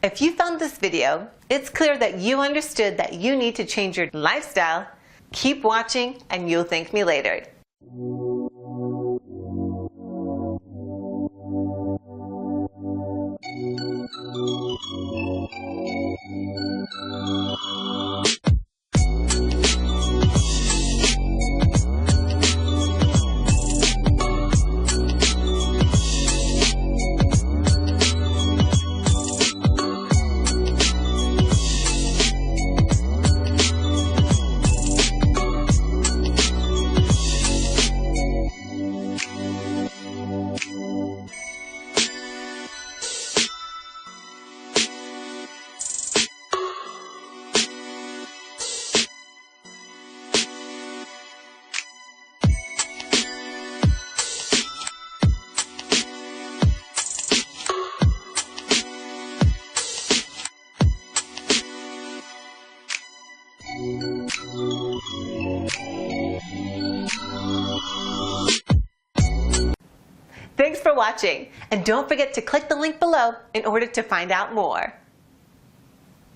If you found this video, it's clear that you understood that you need to change your lifestyle. Keep watching and you'll thank me later. Thanks for watching, and don't forget to click the link below in order to find out more.